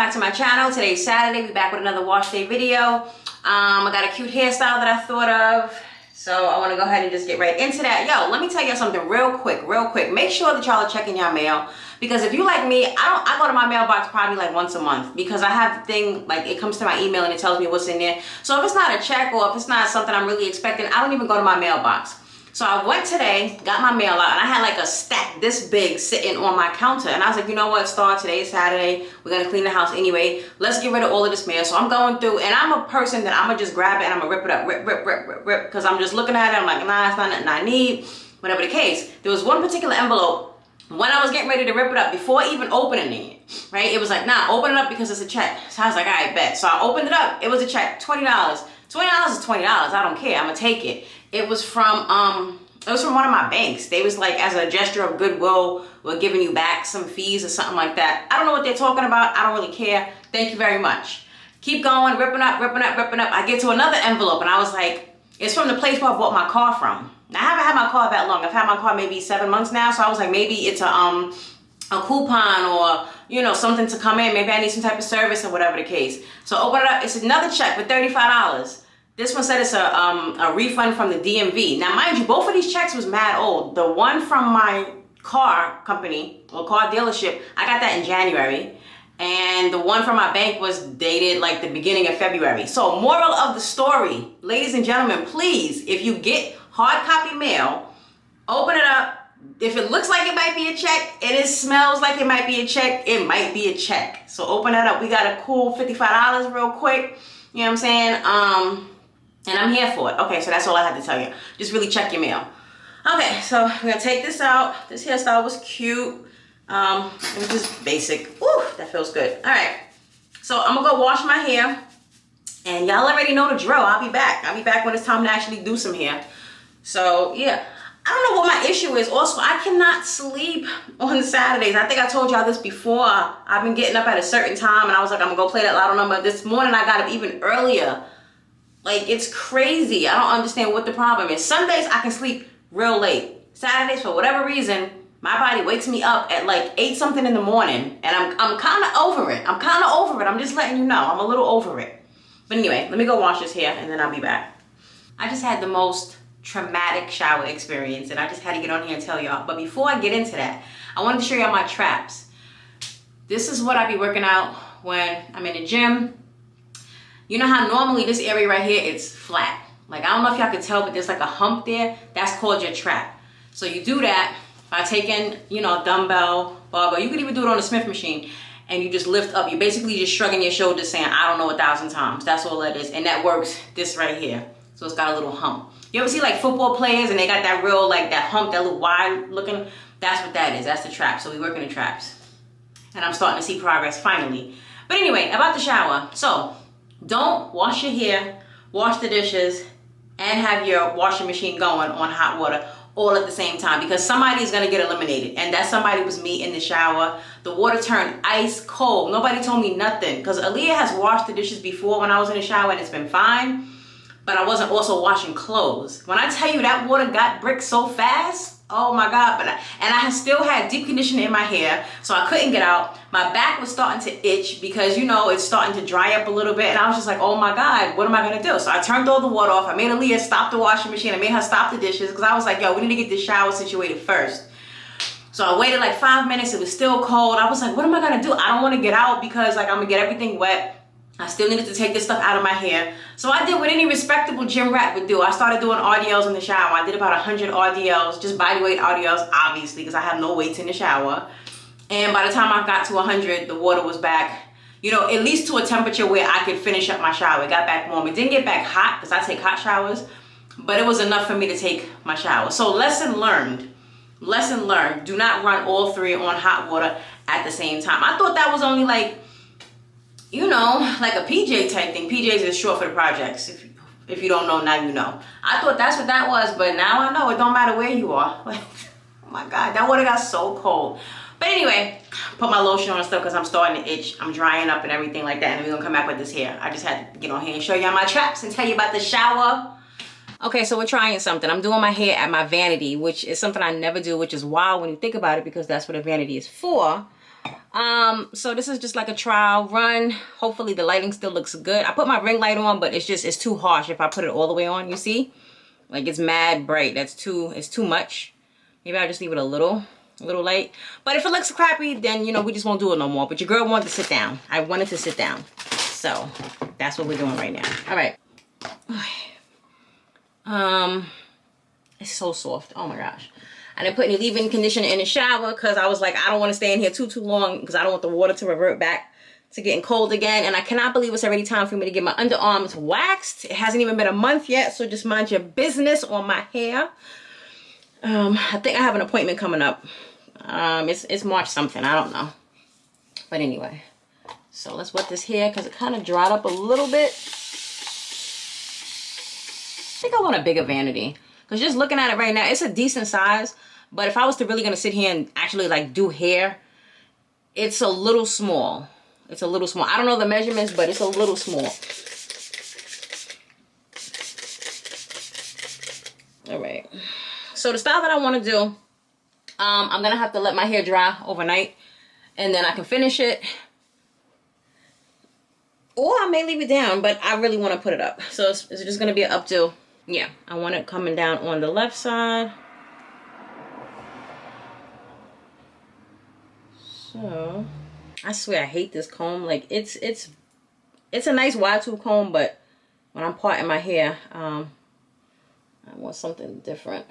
back to my channel. Today's Saturday. We're back with another wash day video. I got a cute hairstyle that I thought of, so I want to go ahead and just get right into that. Yo, let me tell you something real quick. Make sure that y'all are checking your mail, because if you like me, I go to my mailbox probably like once a month, because I have the thing, like it comes to my email and it tells me what's in there. So if it's not a check or if it's not something I'm really expecting, I don't even go to my mailbox. So I went today, got my mail out, and I had like a stack this big sitting on my counter. And I was like, you know what, Star, today's Saturday. We're going to clean the house anyway. Let's get rid of all of this mail. So I'm going through, and I'm a person that I'm going to just grab it and I'm going to rip it up. Rip. Because I'm just looking at it. I'm like, nah, it's not nothing I need. Whatever the case. There was one particular envelope when I was getting ready to rip it up, before even opening it, right? It was like, nah, open it up because it's a check. So I was like, all right, bet. So I opened it up. It was a check, $20. $20 is $20. I don't care. I'm going to take it. It was from one of my banks. They was like, as a gesture of goodwill, we're giving you back some fees or something like that. I don't know what they're talking about. I don't really care. Thank you very much. Keep going, ripping up. I get to another envelope and I was like, it's from the place where I bought my car from. Now, I haven't had my car that long. I've had my car maybe 7 months now. So I was like, maybe it's a coupon or, you know, something to come in. Maybe I need some type of service or whatever the case. So open it up. It's another check for $35. This one said it's a refund from the DMV. Now, mind you, both of these checks was mad old. The one from my car company or car dealership, I got that in January. And the one from my bank was dated like the beginning of February. So moral of the story, ladies and gentlemen, please, if you get hard copy mail, open it up. If it looks like it might be a check and it smells like it might be a check, it might be a check. So open it up. We got a cool $55 real quick. You know what I'm saying? And I'm here for it. Okay, so that's all I had to tell you. Just really check your mail. Okay, so we're gonna take this out. This hairstyle was cute. It was just basic. Woo, that feels good. All right, so I'm gonna go wash my hair. And y'all already know the drill. I'll be back. I'll be back when it's time to actually do some hair. So yeah, I don't know what my issue is. Also, I cannot sleep on Saturdays. I think I told y'all this before. I've been getting up at a certain time and I was like, I'm gonna go play that lotto number. This morning I got up even earlier. Like, it's crazy. I don't understand what the problem is. Sundays, I can sleep real late. Saturdays, for whatever reason, my body wakes me up at like 8 something in the morning. And I'm kind of over it. I'm just letting you know. I'm a little over it. But anyway, let me go wash this hair and then I'll be back. I just had the most traumatic shower experience. And I just had to get on here and tell y'all. But before I get into that, I wanted to show y'all my traps. This is what I be working out when I'm in the gym. You know how normally this area right here, it's flat. Like, I don't know if y'all can tell, but there's like a hump there. That's called your trap. So you do that by taking, you know, a dumbbell, barbell. You could even do it on a Smith machine. And you just lift up. You're basically just shrugging your shoulders saying, I don't know 1,000 times. That's all that is. And that works this right here. So it's got a little hump. You ever see like football players and they got that real, like that hump, that little wide looking? That's what that is. That's the trap. So we work in the traps. And I'm starting to see progress finally. But anyway, about the shower. So don't wash your hair, wash the dishes, and have your washing machine going on hot water all at the same time, because somebody is going to get eliminated. And that somebody was me in the shower. The water turned ice cold. Nobody told me nothing, because Aaliyah has washed the dishes before when I was in the shower and it's been fine. But I wasn't also washing clothes. When I tell you that water got brick so fast, oh my God. And I still had deep conditioner in my hair, so I couldn't get out. My back was starting to itch because, you know, it's starting to dry up a little bit. And I was just like, oh my God, what am I gonna do? So I turned all the water off. I made Aaliyah stop the washing machine. I made her stop the dishes because I was like, yo, we need to get this shower situated first. So I waited like 5 minutes. It was still cold. I was like, what am I gonna do? I don't wanna get out because like I'm gonna get everything wet. I still needed to take this stuff out of my hair. So I did what any respectable gym rat would do. I started doing RDLs in the shower. I did about 100 RDLs, just body weight RDLs, obviously, because I have no weights in the shower. And by the time I got to 100, the water was back, you know, at least to a temperature where I could finish up my shower. It got back warm. It didn't get back hot because I take hot showers, but it was enough for me to take my shower. So lesson learned. Lesson learned. Do not run all 3 on hot water at the same time. I thought that was only like, you know, like a PJ type thing. PJs is short for the projects. If you don't know, now you know. I thought that's what that was, but now I know. It don't matter where you are. Like, oh my God, that water got so cold. But anyway, put my lotion on and stuff because I'm starting to itch. I'm drying up and everything like that. And we're going to come back with this hair. I just had to get on here and show y'all my traps and tell you about the shower. Okay, so we're trying something. I'm doing my hair at my vanity, which is something I never do, which is wild when you think about it because that's what a vanity is for. So this is just like a trial run. Hopefully the lighting still looks good. I put my ring light on, but it's too harsh if I put it all the way on, you see? Like it's mad bright. It's too much. Maybe I'll just leave it a little light. But if it looks crappy, then, you know, we just won't do it no more. But your girl wanted to sit down. I wanted to sit down. So that's what we're doing right now. All right. It's so soft. Oh my gosh. I didn't put any leave-in conditioner in the shower because I was like, I don't want to stay in here too long because I don't want the water to revert back to getting cold again. And I cannot believe it's already time for me to get my underarms waxed. It hasn't even been a month yet, so just mind your business on my hair. I think I have an appointment coming up. It's March something. I don't know. But anyway. So let's wet this hair because it kind of dried up a little bit. I think I want a bigger vanity. Because just looking at it right now, it's a decent size. But if I was to really gonna sit here and actually like do hair, it's a little small. It's a little small. I don't know the measurements, but it's a little small. All right. So the style that I want to do, I'm gonna have to let my hair dry overnight, and then I can finish it. Or I may leave it down, but I really want to put it up. So it's just gonna be an updo. Yeah, I want it coming down on the left side. So, I swear I hate this comb. Like it's a nice wide tooth comb, but when I'm parting my hair, I want something different.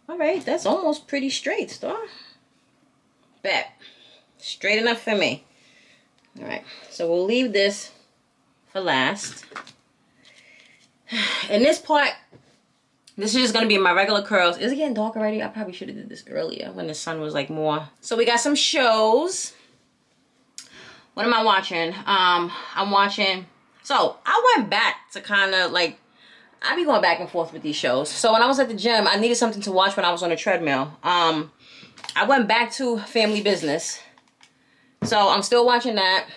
All right, that's almost pretty straight, star. Bet. Straight enough for me. All right, so we'll leave this for last. And this part, this is just gonna be my regular curls. Is it getting dark already? I probably should have did this earlier when the sun was like more. So we got some shows. What am I watching? I'm watching. So I went back to kind of like, I be going back and forth with these shows. So when I was at the gym, I needed something to watch when I was on the treadmill. I went back to Family Business. So I'm still watching that.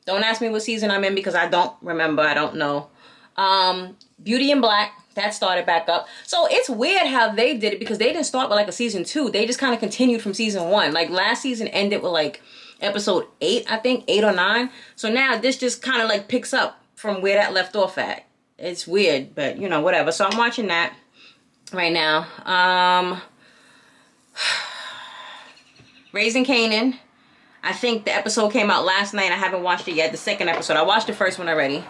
Don't ask me what season I'm in because I don't remember. I don't know. Beauty in Black, that started back up. So it's weird how they did it because they didn't start with like a season 2. They just kind of continued from season 1. Like last season ended with like episode 8, I think, 8 or 9. So now this just kind of like picks up from where that left off at. It's weird, but you know, whatever. So I'm watching that right now. Raising Kanan. I think the episode came out last night. I haven't watched it yet. The second episode. I watched the first one already.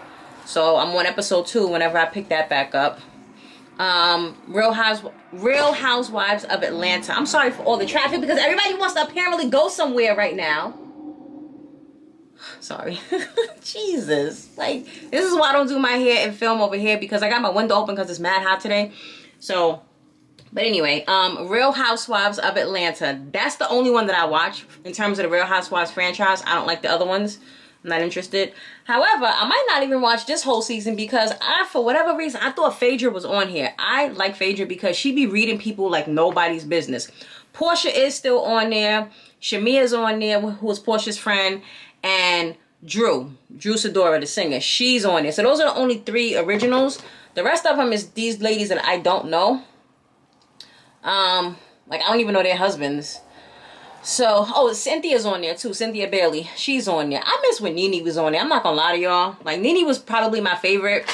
So I'm on episode 2 whenever I pick that back up. Real Housewives of Atlanta. I'm sorry for all the traffic because everybody wants to apparently go somewhere right now. Sorry. Jesus. Like, this is why I don't do my hair and film over here because I got my window open because it's mad hot today. So, but anyway, Real Housewives of Atlanta. That's the only one that I watch in terms of the Real Housewives franchise. I don't like the other ones. I'm not interested. However, I might not even watch this whole season because for whatever reason, I thought Phaedra was on here. I like Phaedra because she be reading people like nobody's business. Portia is still on there. Shamia's on there, who is Portia's friend. And Drew Sidora, the singer, she's on there. So those are the only 3 originals. The rest of them is these ladies that I don't know. Like I don't even know their husbands. So, oh, Cynthia's on there too. Cynthia Bailey, she's on there. I miss when Nene was on there. I'm not gonna lie to y'all. Like Nene was probably my favorite.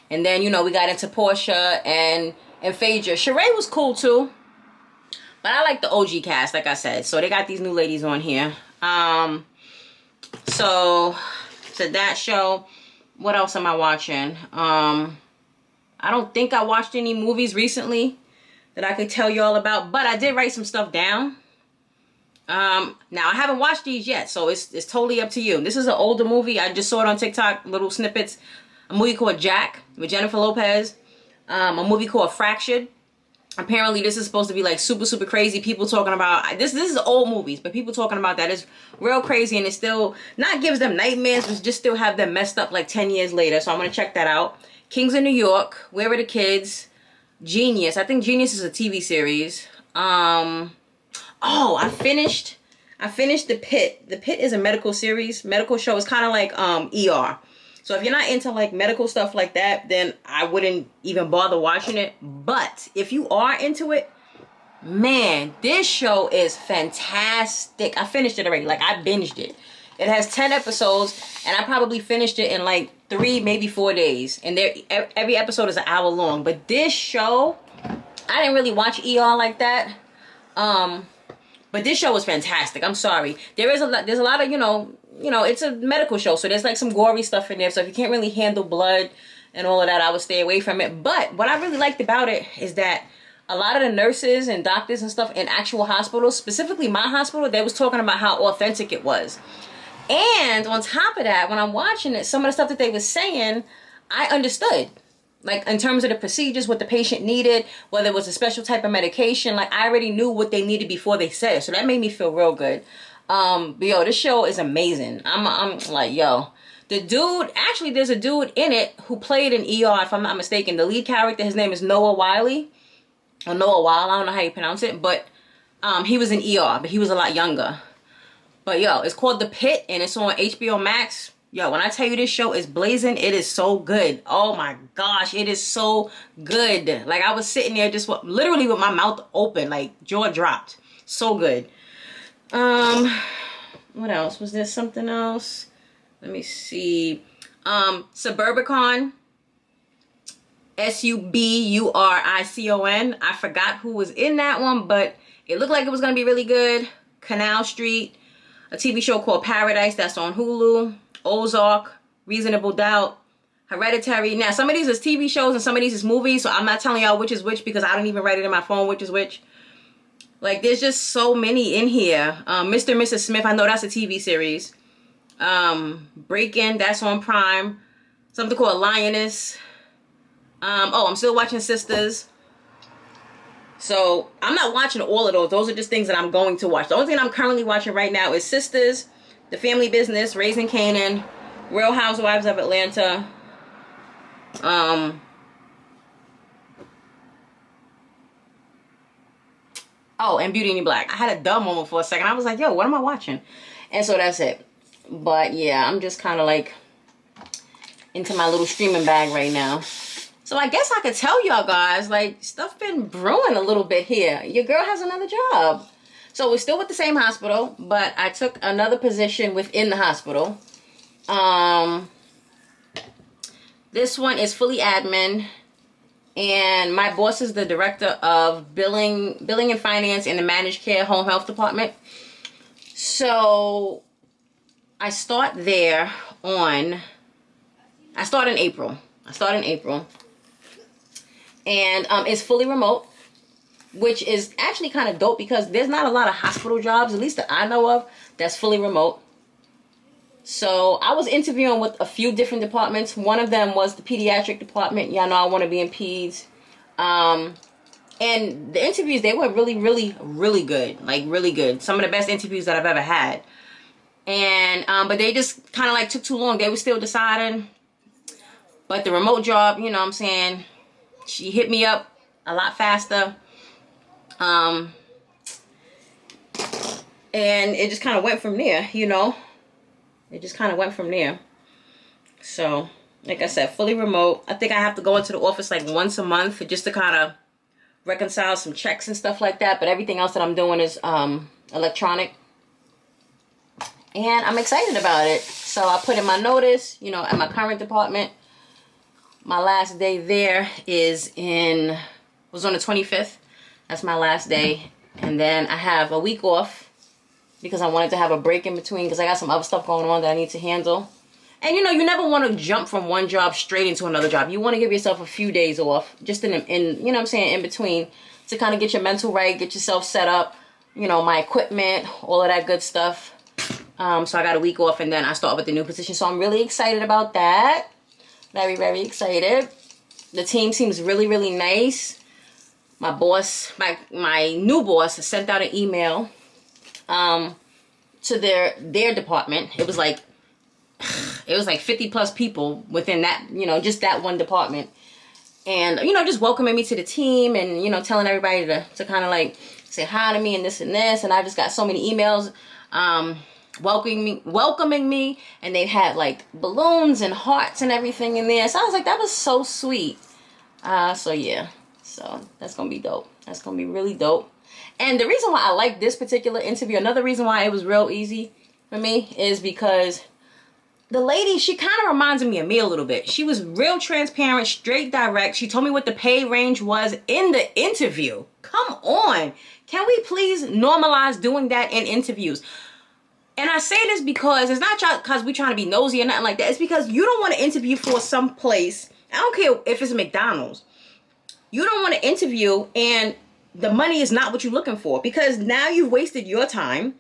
And then, you know, we got into Portia and Phaedra. Sheree was cool too. But I like the OG cast, like I said. So they got these new ladies on here. So to that show, what else am I watching? I don't think I watched any movies recently that I could tell you all about, but I did write some stuff down. Now I haven't watched these yet, so it's totally up to you. This is an older movie. I just saw it on TikTok, little snippets. A movie called Jack with Jennifer Lopez. A movie called Fractured. Apparently this is supposed to be like super crazy. People talking about this is old movies, but people talking about that is real crazy, and it still not gives them nightmares, but just still have them messed up like 10 years later. So I'm gonna check that out. Kings of New York, Where Were the Kids, Genius. I think Genius is a TV series. Oh, I finished The Pitt. The Pitt is a medical series, medical show. It's kind of like ER. So if you're not into like medical stuff like that, then I wouldn't even bother watching it. But if you are into it, Man, this show is fantastic. I finished it already. Like, I binged it. It has 10 episodes, and I probably finished it in like 3, maybe 4 days. And every episode is an hour long. But this show, I didn't really watch ER like that. But this show was fantastic. I'm sorry. There's a lot of, you know, it's a medical show, so there's like some gory stuff in there. So if you can't really handle blood and all of that, I would stay away from it. But what I really liked about it is that a lot of the nurses and doctors and stuff in actual hospitals, specifically my hospital, they was talking about how authentic it was. And on top of that, when I'm watching it, some of the stuff that they was saying, I understood. Like, in terms of the procedures, what the patient needed, whether it was a special type of medication, like, I already knew what they needed before they said it. So that made me feel real good. But yo, this show is amazing. I'm like, yo. The dude, actually, there's a dude in it who played in ER, if I'm not mistaken. The lead character, his name is Noah Wiley. Or Noah Wiley, I don't know how you pronounce it. But he was in ER, but he was a lot younger. But yo, it's called The Pit, and it's on HBO Max. Yo, when I tell you this show is blazing, it is so good. Oh my gosh, it is so good. Like, I was sitting there just literally with my mouth open, like jaw dropped. So good. What else? Was there something else? Let me see. Suburbicon. Suburicon. I forgot who was in that one, but it looked like it was gonna be really good. Canal Street. A TV show called Paradise that's on Hulu. Ozark, Reasonable Doubt, Hereditary. Now, some of these is TV shows and some of these is movies, so I'm not telling y'all which is which because I don't even write it in my phone which is which. Like, there's just so many in here. Mr. and Mrs. Smith, I know that's a TV series. Break-In, that's on Prime. Something called Lioness. Oh, I'm still watching Sisters. So, I'm not watching all of those. Those are just things that I'm going to watch. The only thing I'm currently watching right now is Sisters, The Family Business, Raising Kanan, Real Housewives of Atlanta. Oh, and Beauty and the Black. I had a dumb moment for a second. I was like, yo, what am I watching? And so that's it. But yeah, I'm just kind of like into my little streaming bag right now. So I guess I could tell y'all guys, like, stuff been brewing a little bit here. Your girl has another job. So we're still with the same hospital, but I took another position within the hospital. This one is fully admin, and my boss is the director of billing and finance in the managed care home health department. So I start there I start in April. And it's fully remote, which is actually kind of dope because there's not a lot of hospital jobs, at least that I know of, that's fully remote. So I was interviewing with a few different departments. One of them was the pediatric department. Y'all know I want to be in peds. And the interviews, they were really, really, really good. Like, really good. Some of the best interviews that I've ever had. And, but they just kind of like took too long. They were still deciding. But the remote job, you know what I'm saying, she hit me up a lot faster. And it just kind of went from there, you know. It just kind of went from there. So, like I said, fully remote. I think I have to go into the office like once a month just to kind of reconcile some checks and stuff like that. But everything else that I'm doing is electronic. And I'm excited about it. So I put in my notice, you know, at my current department. My last day there was on the 25th. That's my last day. And then I have a week off because I wanted to have a break in between because I got some other stuff going on that I need to handle. And, you know, you never want to jump from one job straight into another job. You want to give yourself a few days off just in you know what I'm saying, in between to kind of get your mental right, get yourself set up, you know, my equipment, all of that good stuff. So I got a week off and then I start with the new position. So I'm really excited about that. Very, very excited. The team seems really, really nice. My boss, my new boss has sent out an email to their department. It was like 50 plus people within that, you know, just that one department. And, you know, just welcoming me to the team and, you know, telling everybody to kind of like say hi to me and this and this. And I just got so many emails welcoming me, and they had like balloons and hearts and everything in there. So I was like, that was so sweet. So yeah, so that's gonna be dope. That's gonna be really dope. And the reason why I like this particular interview, another reason why it was real easy for me, is because the lady, she kind of reminds me of me a little bit. She was real transparent, straight direct. She told me what the pay range was in the interview. Come on. Can we please normalize doing that in interviews? And I say this because it's not because we're trying to be nosy or nothing like that. It's because you don't want to interview for some place. I don't care if it's McDonald's. You don't want to interview and the money is not what you're looking for, because now you've wasted your time.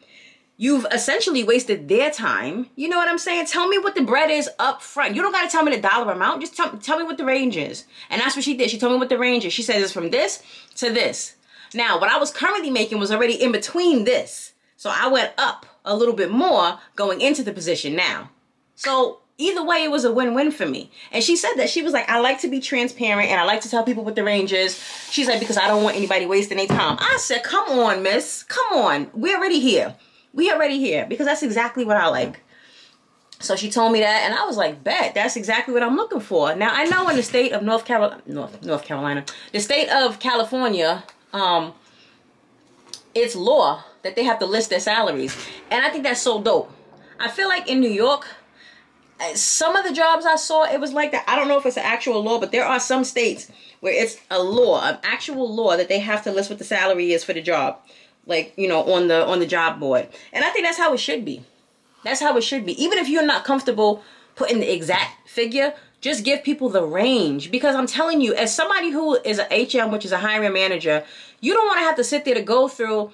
You've essentially wasted their time. You know what I'm saying? Tell me what the bread is up front. You don't got to tell me the dollar amount. Just tell me what the range is. And that's what she did. She told me what the range is. She said it's from this to this. Now, what I was currently making was already in between this. So I went up a little bit more going into the position now. So either way, it was a win-win for me. And she said that. She was like, I like to be transparent and I like to tell people what the range is. She's like, because I don't want anybody wasting their time. I said, come on, miss. Come on. We're already here. We already here, because that's exactly what I like. So she told me that, and I was like, bet, that's exactly what I'm looking for. Now, I know in the state of North Carolina, the state of California, it's law that they have to list their salaries. And I think that's so dope. I feel like in New York, some of the jobs I saw, it was like that. I don't know if it's an actual law, but there are some states where it's a law, an actual law, that they have to list what the salary is for the job. Like, you know, on the job board. And I think that's how it should be. That's how it should be. Even if you're not comfortable putting the exact figure, just give people the range. Because I'm telling you, as somebody who is an HM, which is a hiring manager, you don't want to have to sit there to go through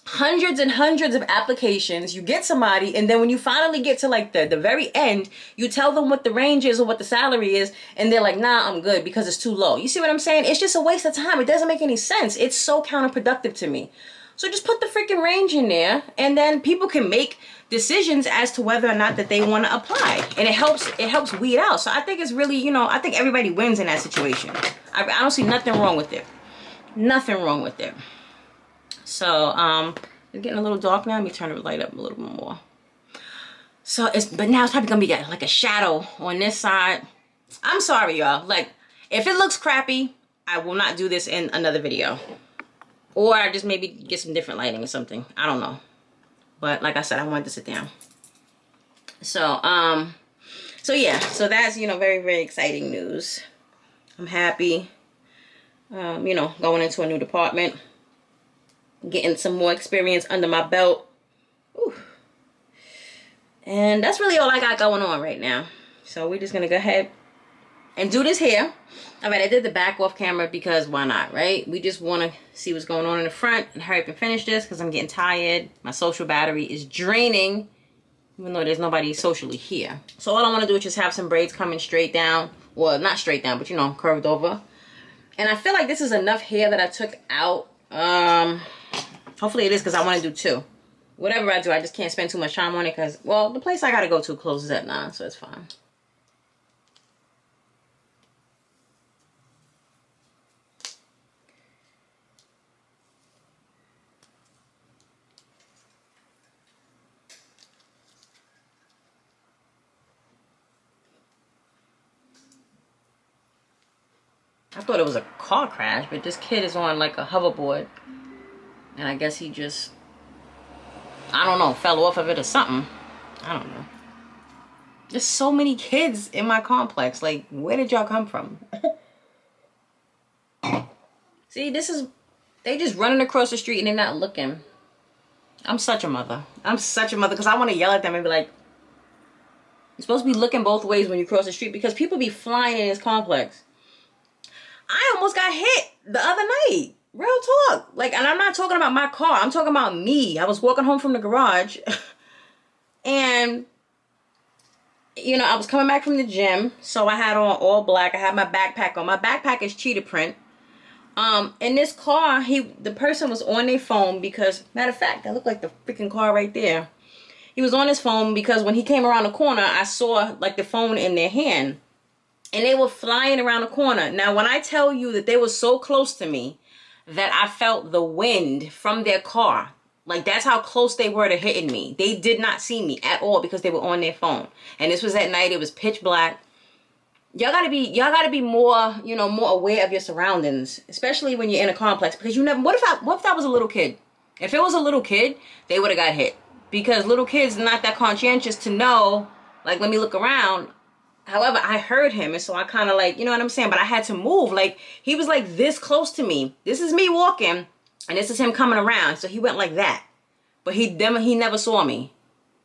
hundreds and hundreds of applications. You get somebody, and then when you finally get to like the very end, you tell them what the range is or what the salary is, and they're like, nah, I'm good because it's too low. You see what I'm saying? It's just a waste of time. It doesn't make any sense. It's so counterproductive to me. So just put the freaking range in there, and then people can make decisions as to whether or not that they want to apply. And it helps weed out. So I think it's really, you know, I think everybody wins in that situation. I don't see nothing wrong with it. Nothing wrong with it. So it's getting a little dark now. Let me turn the light up a little bit more. So but now it's probably gonna be like a shadow on this side. I'm sorry, y'all. Like, if it looks crappy, I will not do this in another video. Or I just maybe get some different lighting or something. I don't know. But like I said, I wanted to sit down. So, yeah. So that's, you know, very, very exciting news. I'm happy. You know, going into a new department. Getting some more experience under my belt. Ooh. And that's really all I got going on right now. So we're just going to go ahead and do this hair. All right, I did the back off camera because why not, right? We just want to see what's going on in the front and hurry up and finish this because I'm getting tired. My social battery is draining, even though there's nobody socially here. So all I want to do is just have some braids coming straight down. Well, not straight down, but, you know, curved over. And I feel like this is enough hair that I took out. Hopefully it is, because I want to do two. Whatever I do, I just can't spend too much time on it because, well, the place I got to go to closes at 9, so it's fine. I thought it was a car crash, but this kid is on like a hoverboard. And I guess he just, I don't know, fell off of it or something. I don't know. There's so many kids in my complex. Like, where did y'all come from? See, they just running across the street and they're not looking. I'm such a mother. I'm such a mother because I want to yell at them and be like, you're supposed to be looking both ways when you cross the street, because people be flying in this complex. I almost got hit the other night. Real talk. Like, and I'm not talking about my car. I'm talking about me. I was walking home from the garage. And, you know, I was coming back from the gym. So I had on all black. I had my backpack on. My backpack is cheetah print. In this car, the person was on their phone because, matter of fact, that looked like the freaking car right there. He was on his phone because when he came around the corner, I saw like the phone in their hand. And they were flying around the corner. Now, when I tell you that they were so close to me that I felt the wind from their car, like that's how close they were to hitting me. They did not see me at all because they were on their phone. And this was at night. It was pitch black. Y'all gotta be more, you know, more aware of your surroundings, especially when you're in a complex, because you never, what if that was a little kid? If it was a little kid, they would have got hit. Because little kids are not that conscientious to know, like, let me look around. However, I heard him, and so I kind of like, you know what I'm saying? But I had to move. Like, he was like this close to me. This is me walking, and this is him coming around. So he went like that. But he never saw me.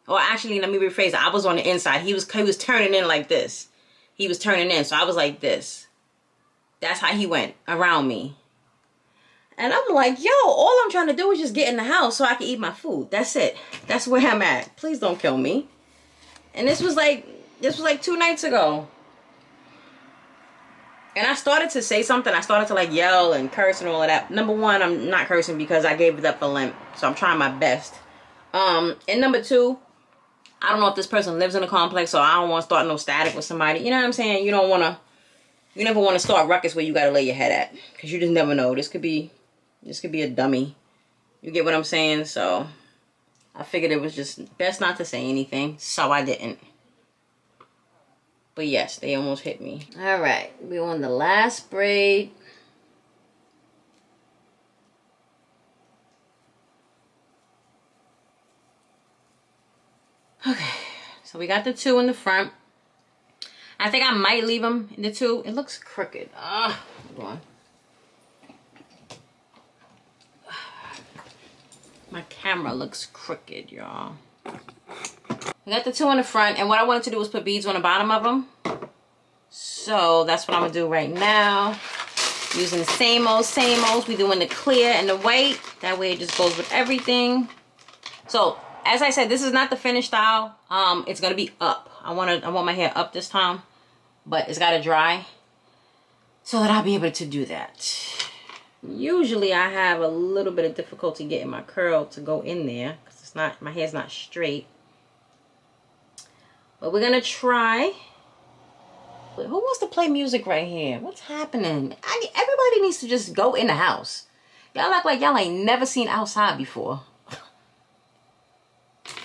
Or actually, let me rephrase it. I was on the inside. He was turning in like this. He was turning in, so I was like this. That's how he went around me. And I'm like, yo, all I'm trying to do is just get in the house so I can eat my food. That's it. That's where I'm at. Please don't kill me. And this was like 2 nights ago. And I started to say something. I started to like yell and curse and all of that. Number one, I'm not cursing because I gave it up for Lent. So I'm trying my best. And number two, I don't know if this person lives in a complex, so I don't want to start no static with somebody. You know what I'm saying? You never want to start ruckus where you got to lay your head at. Because you just never know. This could be a dummy. You get what I'm saying? So I figured it was just best not to say anything. So I didn't. But yes, they almost hit me. All right. We're on the last braid. Okay. So we got the 2 in the front. I think I might leave them in the 2. It looks crooked. Hold on. My camera looks crooked, y'all. We got the 2 in the front, and what I wanted to do was put beads on the bottom of them. So that's what I'm gonna do right now. Using the same old. We doing the clear and the white. That way it just goes with everything. So as I said, this is not the finished style. It's gonna be up. I want my hair up this time, but it's gotta dry so that I'll be able to do that. Usually I have a little bit of difficulty getting my curl to go in there because my hair's not straight. But we're gonna try. Who wants to play music right here? What's happening? Everybody needs to just go in the house. Y'all act like y'all ain't never seen outside before.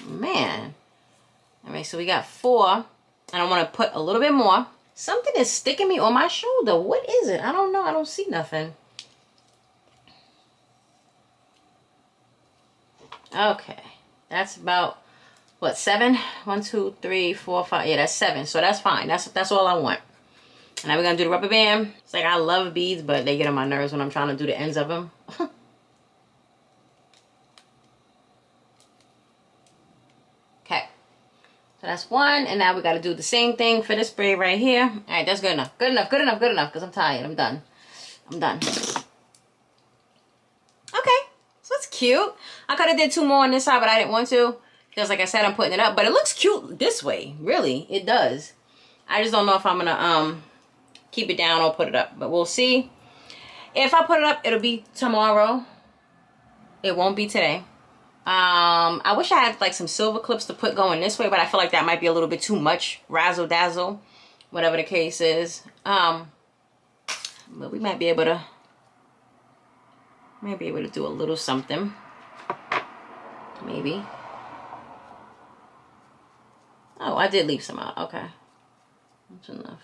Man. All right, so we got 4. And I want to put a little bit more. Something is sticking me on my shoulder. What is it? I don't know. I don't see nothing. Okay. That's about, what, 7? 1, 2, 3, 4, 5. Yeah, that's 7. So that's fine. That's all I want. And now we're going to do the rubber band. It's like I love beads, but they get on my nerves when I'm trying to do the ends of them. Okay. So that's 1. And now we got to do the same thing for this braid right here. All right, that's good enough. Good enough because I'm tired. I'm done. Okay. So it's cute. I could have did 2 more on this side, but I didn't want to. Because like I said, I'm putting it up. But it looks cute this way. Really, it does. I just don't know if I'm going to keep it down or put it up. But we'll see. If I put it up, it'll be tomorrow. It won't be today. I wish I had like some silver clips to put going this way. But I feel like that might be a little bit too much. Razzle dazzle. Whatever the case is. But we might be able to do a little something. Maybe. Oh, I did leave some out. Okay. That's enough.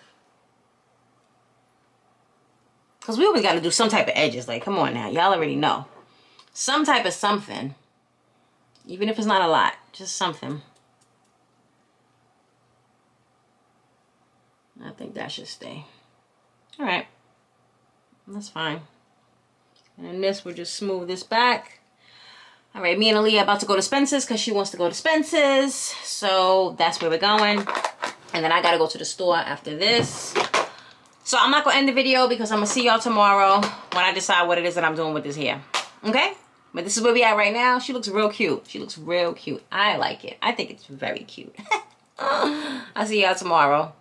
Because we always got to do some type of edges. Like, come on now. Y'all already know. Some type of something. Even if it's not a lot. Just something. I think that should stay. Alright. That's fine. And then this, we'll just smooth this back. Alright, me and Aaliyah about to go to Spencer's because she wants to go to Spencer's. So that's where we're going. And then I got to go to the store after this. So I'm not going to end the video because I'm going to see y'all tomorrow when I decide what it is that I'm doing with this hair. Okay? But this is where we at right now. She looks real cute. She looks real cute. I like it. I think it's very cute. I'll see y'all tomorrow.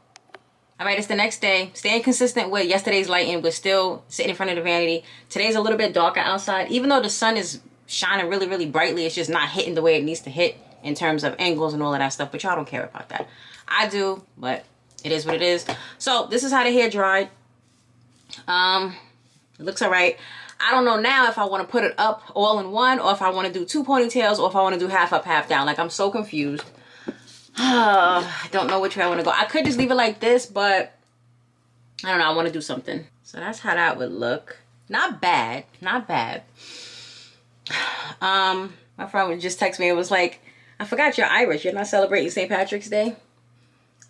Alright, it's the next day. Staying consistent with yesterday's lighting. We're still sitting in front of the vanity. Today's a little bit darker outside. Even though the sun is shining really, really brightly, it's just not hitting the way it needs to hit in terms of angles and all of that stuff. But y'all don't care about that. I do, but it is what it is. So this is how the hair dried. It looks alright. I don't know now if I want to put it up all in one, or if I want to do 2 ponytails, or if I want to do half up, half down. Like, I'm so confused. I don't know which way I want to go. I could just leave it like this, but I don't know. I want to do something. So that's how that would look. Not bad. Not bad. My friend would just text me. It was like, I forgot you're Irish. You're not celebrating St. Patrick's Day.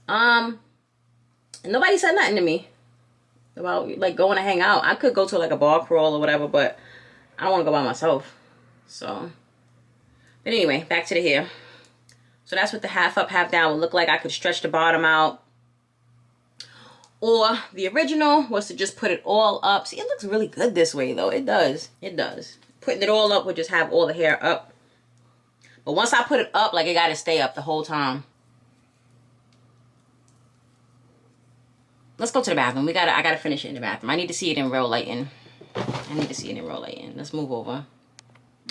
Nobody said nothing to me about like going to hang out. I could go to like a bar crawl or whatever, but I don't want to go by myself. So, but anyway, back to the hair. So that's what the half up, half down would look like. I could stretch the bottom out. Or the original was to just put it all up. See, it looks really good this way though. It does. It does. Putting it all up would just have all the hair up. But once I put it up, like it got to stay up the whole time. Let's go to the bathroom. I gotta finish it in the bathroom. I need to see it in real lighting. Let's move over.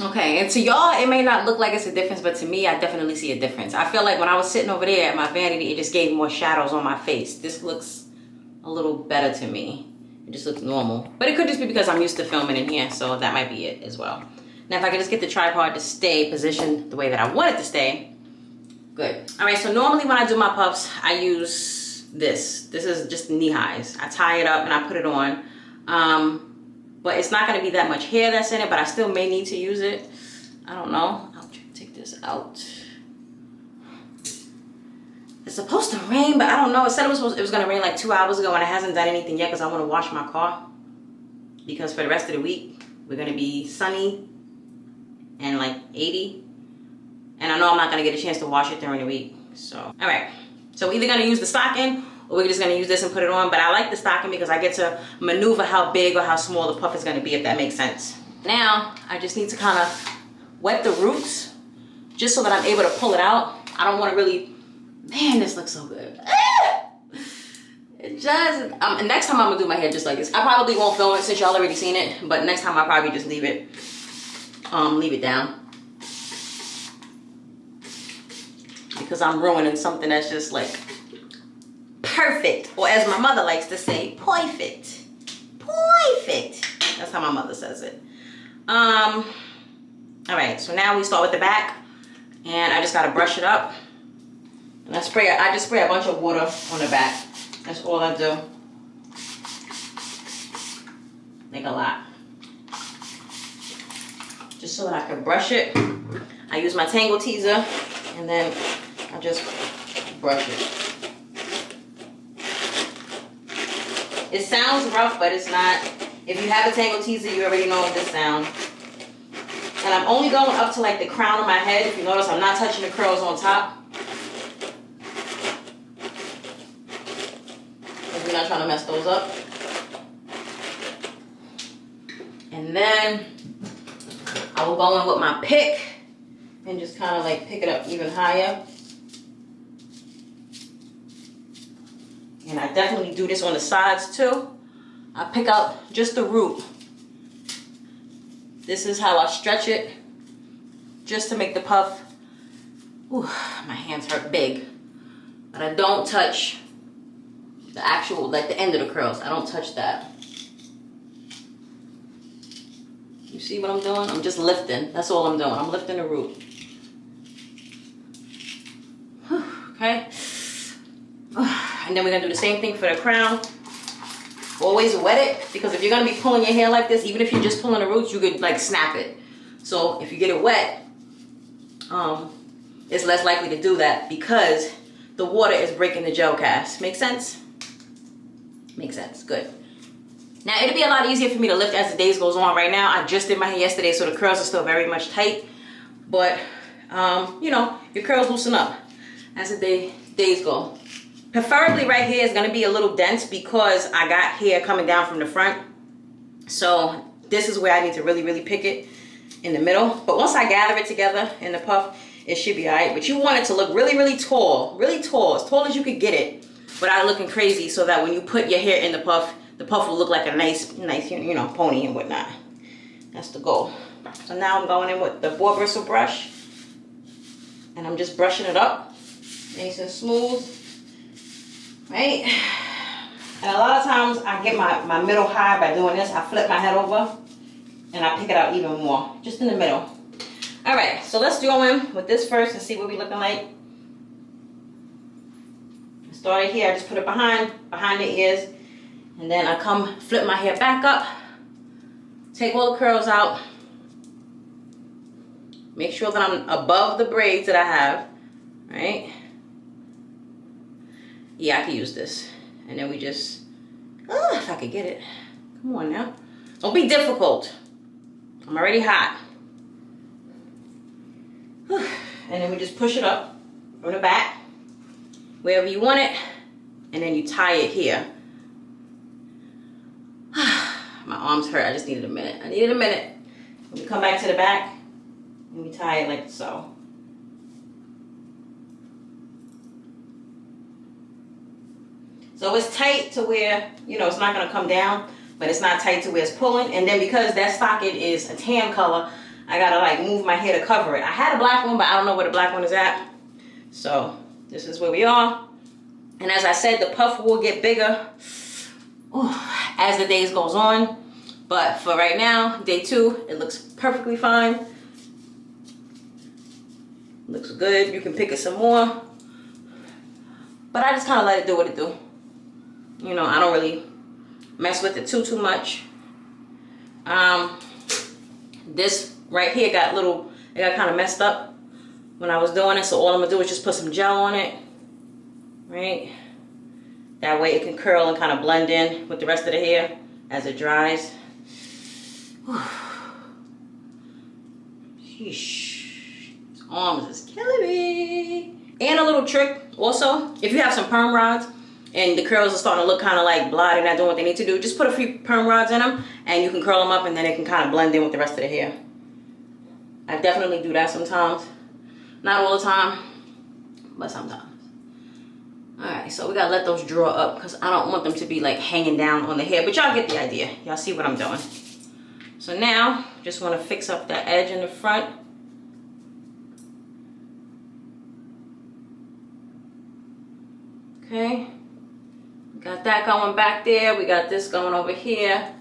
Okay, and to y'all, it may not look like it's a difference, but to me, I definitely see a difference. I feel like when I was sitting over there at my vanity, it just gave more shadows on my face. This looks a little better to me. It just looks normal. But it could just be because I'm used to filming in here, so that might be it as well. Now, if I could just get the tripod to stay positioned the way that I want it to stay, good. All right, so normally when I do my puffs, I use this. This is just knee highs. I tie it up and I put it on. But it's not going to be that much hair that's in it, but I still may need to use it. I don't know. I'll take this out. It's supposed to rain, but I don't know. It said it was going to rain like 2 hours ago, and it hasn't done anything yet because I want to wash my car. Because for the rest of the week, we're going to be sunny and like 80. And I know I'm not going to get a chance to wash it during the week. So, all right. So we're either going to use the stocking or we're just going to use this and put it on. But I like the stocking because I get to maneuver how big or how small the puff is going to be, if that makes sense. Now, I just need to kind of wet the roots just so that I'm able to pull it out. I don't want to really... Man, this looks so good. It just... next time I'm going to do my hair just like this. I probably won't film it since y'all already seen it. But next time I'll probably just leave it down. Because I'm ruining something that's just like perfect. Or as my mother likes to say, perfect. Perfect. That's how my mother says it. All right, so now we start with the back. And I just got to brush it up. And I just spray a bunch of water on the back. That's all I do. Like a lot. Just so that I can brush it. I use my Tangle Teaser. And then I just brush it. It sounds rough, but it's not. If you have a Tangle Teaser, you already know this sound. And I'm only going up to like the crown of my head. If you notice, I'm not touching the curls on top. Because we're not trying to mess those up. And then I will go in with my pick and just kind of like pick it up even higher. And I definitely do this on the sides too. I pick out just the root. This is how I stretch it, just to make the puff. Ooh, my hands hurt big. But I don't touch the actual, like the end of the curls. I don't touch that. You see what I'm doing? I'm just lifting. That's all I'm doing. I'm lifting the root. Okay. And then we're gonna do the same thing for the crown. Always wet it, because if you're gonna be pulling your hair like this, even if you're just pulling the roots, you could like snap it. So if you get it wet, it's less likely to do that because the water is breaking the gel cast. Make sense? Makes sense. Good. Now it'll be a lot easier for me to lift as the days goes on. Right now, I just did my hair yesterday, so the curls are still very much tight. But you know, your curls loosen up as the days go. Preferably right here is going to be a little dense because I got hair coming down from the front. So this is where I need to really, really pick it in the middle. But once I gather it together in the puff, it should be all right. But you want it to look really, really tall, as tall as you could get it without looking crazy, so that when you put your hair in the puff will look like a nice, you know, pony and whatnot. That's the goal. So now I'm going in with the boar bristle brush, and I'm just brushing it up nice and smooth. Right? And a lot of times I get my middle high by doing this. I flip my head over and I pick it out even more. Just in the middle. Alright, so let's go in with this first and see what we're looking like. I started here. I just put it behind the ears. And then I come flip my hair back up. Take all the curls out. Make sure that I'm above the braids that I have, right? Yeah, I can use this. And then we just, if I could get it. Come on now. Don't be difficult. I'm already hot. And then we just push it up from the back, wherever you want it. And then you tie it here. My arms hurt. I just needed a minute. I needed a minute. We come back to the back and we tie it like so. So it's tight to where, you know, it's not going to come down, but it's not tight to where it's pulling. And then because that stocking is a tan color, I got to like move my hair to cover it. I had a black one, but I don't know where the black one is at. So this is where we are. And as I said, the puff will get bigger as the days goes on. But for right now, day 2, it looks perfectly fine. Looks good. You can pick it some more. But I just kind of let it do what it do. You know, I don't really mess with it too much. This right here got it got kind of messed up when I was doing it. So all I'm gonna do is just put some gel on it, right? That way it can curl and kind of blend in with the rest of the hair as it dries. Sheesh. These arms is killing me. And a little trick also, if you have some perm rods and the curls are starting to look kind of like blotted and not doing what they need to do, just put a few perm rods in them and you can curl them up and then it can kind of blend in with the rest of the hair. I definitely do that sometimes. Not all the time, but sometimes. Alright, so we gotta let those draw up because I don't want them to be like hanging down on the hair, but y'all get the idea. Y'all see what I'm doing. So now, just want to fix up that edge in the front. Okay. Got that going back there. We got this going over here.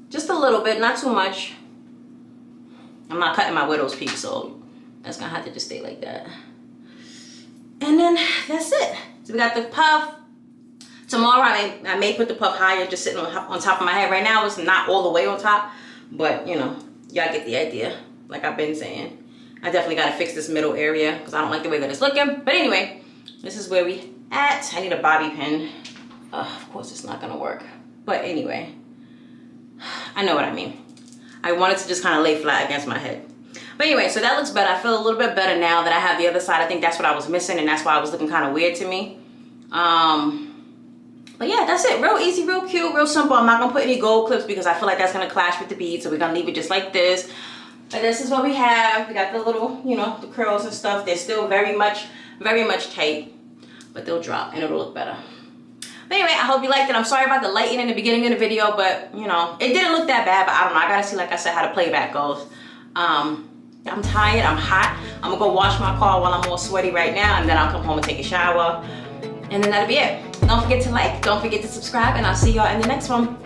Just a little bit, not too much. I'm not cutting my widow's peak, so that's gonna have to just stay like that. And then that's it. So we got the puff. Tomorrow I may put the puff higher, just sitting on top of my head. Right now it's not all the way on top, but you know, y'all get the idea. Like I've been saying, I definitely gotta fix this middle area because I don't like the way that it's looking. But anyway, this is where we at. I need a bobby pin. Of course it's not gonna work. But anyway, I know what I mean. I wanted to just kind of lay flat against my head. But anyway, so that looks better. I feel a little bit better now that I have the other side. I think that's what I was missing and that's why it was looking kind of weird to me. But yeah, that's it. Real easy, real cute, real simple. I'm not gonna put any gold clips because I feel like that's gonna clash with the beads. So we're gonna leave it just like this. But this is what we have. We got the little, you know, the curls and stuff. They're still very much tight, but they'll drop and it'll look better. But anyway, I hope you liked it. I'm sorry about the lighting in the beginning of the video, but you know, it didn't look that bad, but I don't know. I gotta see, like I said, how the playback goes. I'm tired, I'm hot. I'm gonna go wash my car while I'm all sweaty right now, and then I'll come home and take a shower. And then that'll be it. Don't forget to like, don't forget to subscribe, and I'll see y'all in the next one.